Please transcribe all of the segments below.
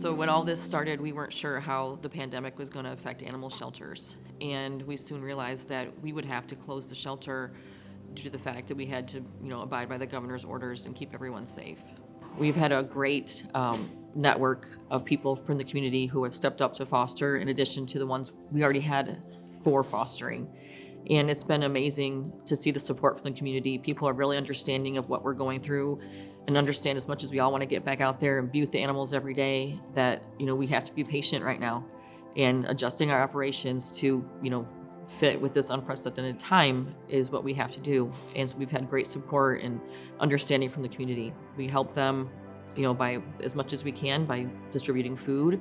So when all this started, we weren't sure how the pandemic was going to affect animal shelters. And we soon realized that we would have to close the shelter due to the fact that we had to, abide by the governor's orders and keep everyone safe. We've had a great network of people from the community who have stepped up to foster, in addition to the ones we already had for fostering. And it's been amazing to see the support from the community. People are really understanding of what we're going through and understand, as much as we all want to get back out there and be with the animals every day, that, we have to be patient right now and adjusting our operations to, fit with this unprecedented time is what we have to do. And so we've had great support and understanding from the community. We help them, by as much as we can by distributing food.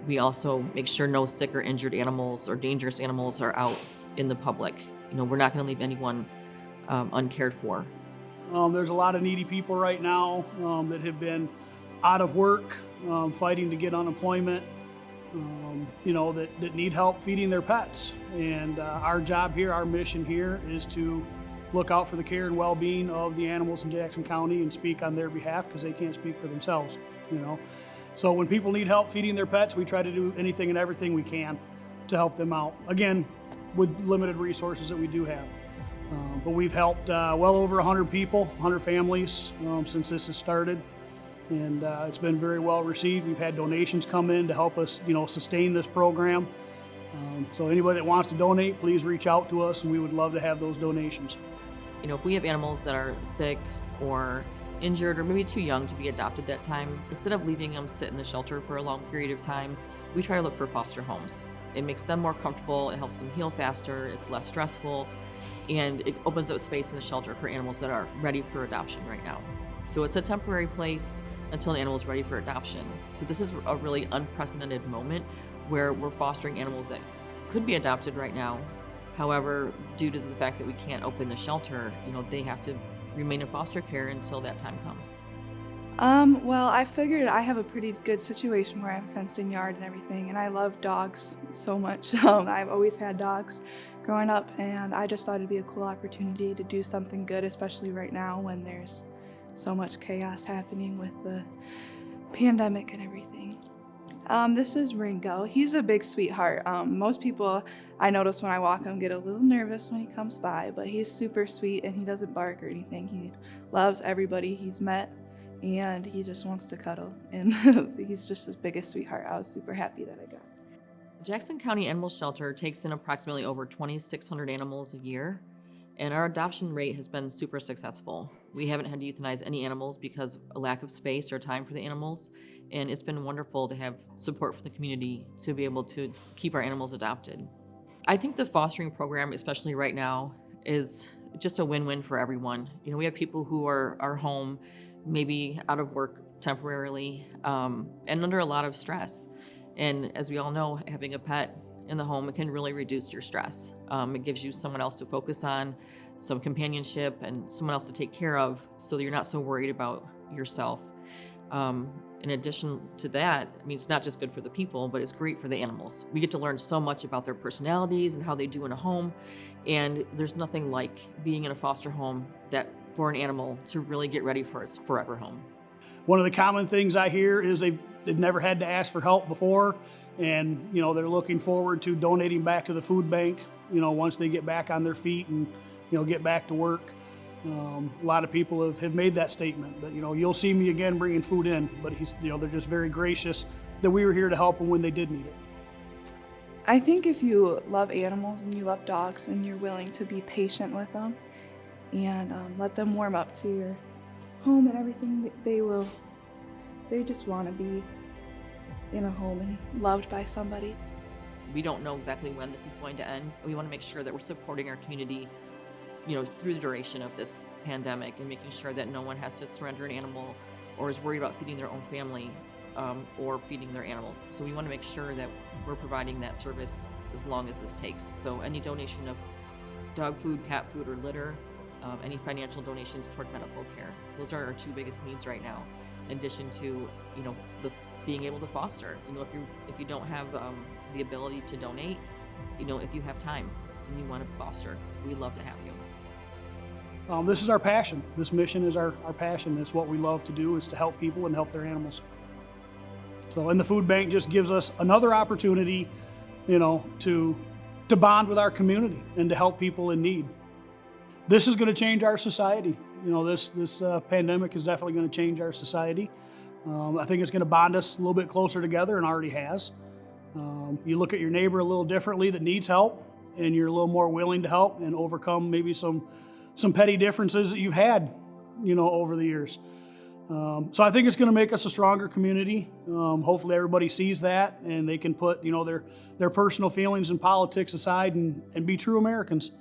We also make sure no sick or injured animals or dangerous animals are out in the public. We're not going to leave anyone uncared for. There's a lot of needy people right now that have been out of work, fighting to get unemployment, that need help feeding their pets. And our job here, our mission here, is to look out for the care and well-being of the animals in Jackson County and speak on their behalf, because they can't speak for themselves. So when people need help feeding their pets, we try to do anything and everything we can to help them out. Again, with limited resources that we do have. But we've helped well over 100 people, 100 families since this has started. And it's been very well received. We've had donations come in to help us, sustain this program. So anybody that wants to donate, please reach out to us, and we would love to have those donations. If we have animals that are sick or injured or maybe too young to be adopted that time, instead of leaving them sit in the shelter for a long period of time, we try to look for foster homes. It makes them more comfortable, it helps them heal faster, it's less stressful, and it opens up space in the shelter for animals that are ready for adoption right now. So it's a temporary place until an animal is ready for adoption. So this is a really unprecedented moment where we're fostering animals that could be adopted right now. However, due to the fact that we can't open the shelter, they have to remain in foster care until that time comes. Well, I figured I have a pretty good situation where I have a fenced-in yard and everything, and I love dogs so much. I've always had dogs growing up, and I just thought it'd be a cool opportunity to do something good, especially right now when there's so much chaos happening with the pandemic and everything. This is Ringo. He's a big sweetheart. Most people I notice when I walk him get a little nervous when he comes by, but he's super sweet and he doesn't bark or anything. He loves everybody he's met, and he just wants to cuddle, and he's just his biggest sweetheart. I was super happy that I got him. Jackson County Animal Shelter takes in approximately over 2,600 animals a year, and our adoption rate has been super successful. We haven't had to euthanize any animals because of a lack of space or time for the animals, and it's been wonderful to have support from the community to be able to keep our animals adopted. I think the fostering program, especially right now, is just a win-win for everyone. We have people who are home, maybe out of work temporarily, and under a lot of stress. And as we all know, having a pet in the home, it can really reduce your stress. It gives you someone else to focus on, some companionship, and someone else to take care of, so that you're not so worried about yourself. In addition to that, it's not just good for the people, but it's great for the animals. We get to learn so much about their personalities and how they do in a home, and there's nothing like being in a foster home for an animal to really get ready for its forever home. One of the common things I hear is they've never had to ask for help before, and they're looking forward to donating back to the food bank, once they get back on their feet and get back to work. A lot of people have made that statement, but you'll see me again bringing food in, but they're just very gracious that we were here to help them when they did need it. I think if you love animals and you love dogs and you're willing to be patient with them and let them warm up to your home and everything, they just want to be in a home and loved by somebody. We don't know exactly when this is going to end. We want to make sure that we're supporting our community through the duration of this pandemic, and making sure that no one has to surrender an animal or is worried about feeding their own family or feeding their animals. So we want to make sure that we're providing that service as long as this takes. So any donation of dog food, cat food, or litter, any financial donations toward medical care, those are our two biggest needs right now, in addition to the being able to foster. If you don't have the ability to donate, if you have time and you want to foster, we'd love to have you. This is our passion. This mission is our passion. It's what we love to do, is to help people and help their animals. So, and the food bank just gives us another opportunity, you know, to bond with our community and to help people in need. This is going to change our society. You know, this pandemic is definitely going to change our society. I think it's going to bond us a little bit closer together, and already has. You look at your neighbor a little differently that needs help, and you're a little more willing to help and overcome maybe some petty differences that you've had, you know, over the years. So I think it's going to make us a stronger community. Hopefully everybody sees that, and they can put, you know, their personal feelings and politics aside and be true Americans,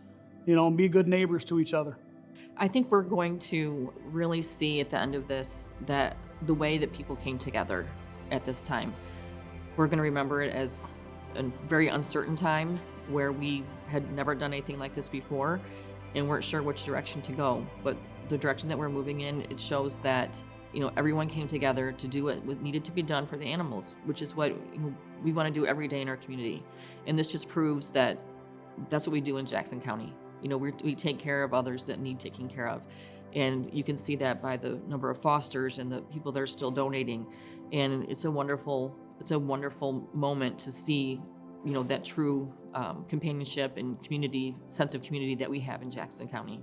you know, and be good neighbors to each other. I think we're going to really see at the end of this that the way that people came together at this time, we're going to remember it as a very uncertain time where we had never done anything like this before and weren't sure which direction to go. But the direction that we're moving in, it shows that, you know, everyone came together to do what needed to be done for the animals, which is what, you know, we want to do every day in our community. And this just proves that that's what we do in Jackson County. You know, we take care of others that need taking care of. And you can see that by the number of fosters and the people that are still donating. And it's a wonderful moment to see, you know, that true companionship and sense of community that we have in Jackson County.